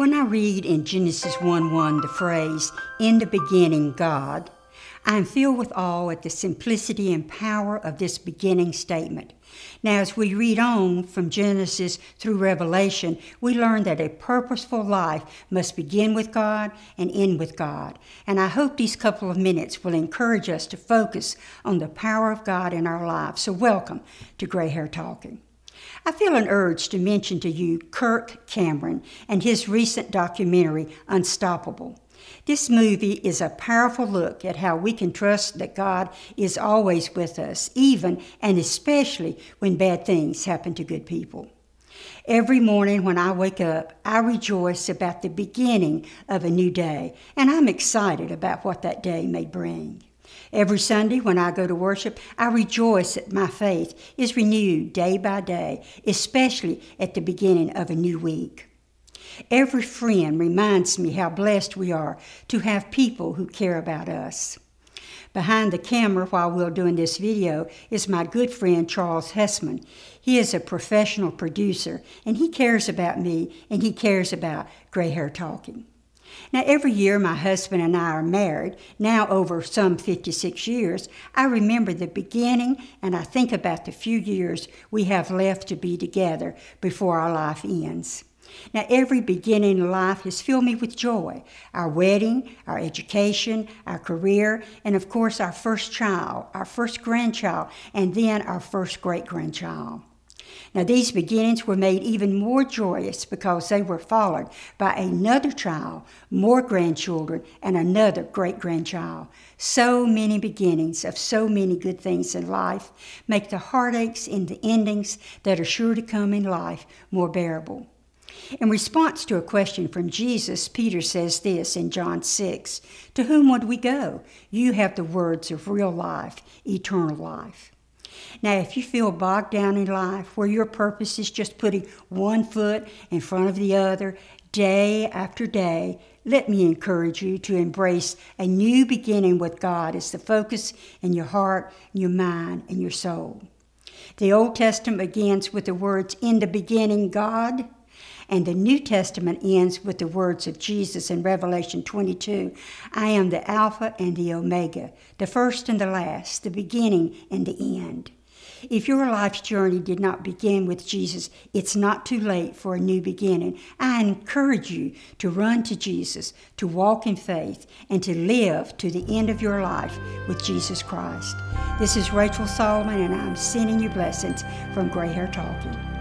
When I read in Genesis 1:1 the phrase, "In the beginning, God," I am filled with awe at the simplicity and power of this beginning statement. Now, as we read on from Genesis through Revelation, we learn that a purposeful life must begin with God and end with God. And I hope these couple of minutes will encourage us to focus on the power of God in our lives. So welcome to Gray Hair Talking. I feel an urge to mention to you Kirk Cameron and his recent documentary, Unstoppable. This movie is a powerful look at how we can trust that God is always with us, even and especially when bad things happen to good people. Every morning when I wake up, I rejoice about the beginning of a new day, and I'm excited about what that day may bring. Every Sunday when I go to worship, I rejoice that my faith is renewed day by day, especially at the beginning of a new week. Every friend reminds me how blessed we are to have people who care about us. Behind the camera while we're doing this video is my good friend Charles Hessman. He is a professional producer, and he cares about me, and he cares about Gray Hair Talking. Now, every year my husband and I are married, now over some 56 years, I remember the beginning and I think about the few years we have left to be together before our life ends. Now, every beginning in life has filled me with joy. Our wedding, our education, our career, and of course our first child, our first grandchild, and then our first great-grandchild. Now, these beginnings were made even more joyous because they were followed by another child, more grandchildren, and another great-grandchild. So many beginnings of so many good things in life make the heartaches and the endings that are sure to come in life more bearable. In response to a question from Jesus, Peter says this in John 6, "To whom would we go? You have the words of real life, eternal life." Now, if you feel bogged down in life, where your purpose is just putting one foot in front of the other, day after day, let me encourage you to embrace a new beginning with God as the focus in your heart, your mind, and your soul. The Old Testament begins with the words, "In the beginning, God," and the New Testament ends with the words of Jesus in Revelation 22, "I am the Alpha and the Omega, the first and the last, the beginning and the end." If your life's journey did not begin with Jesus, it's not too late for a new beginning. I encourage you to run to Jesus, to walk in faith, and to live to the end of your life with Jesus Christ. This is Rachel Solomon, and I'm sending you blessings from Gray Hair Talking.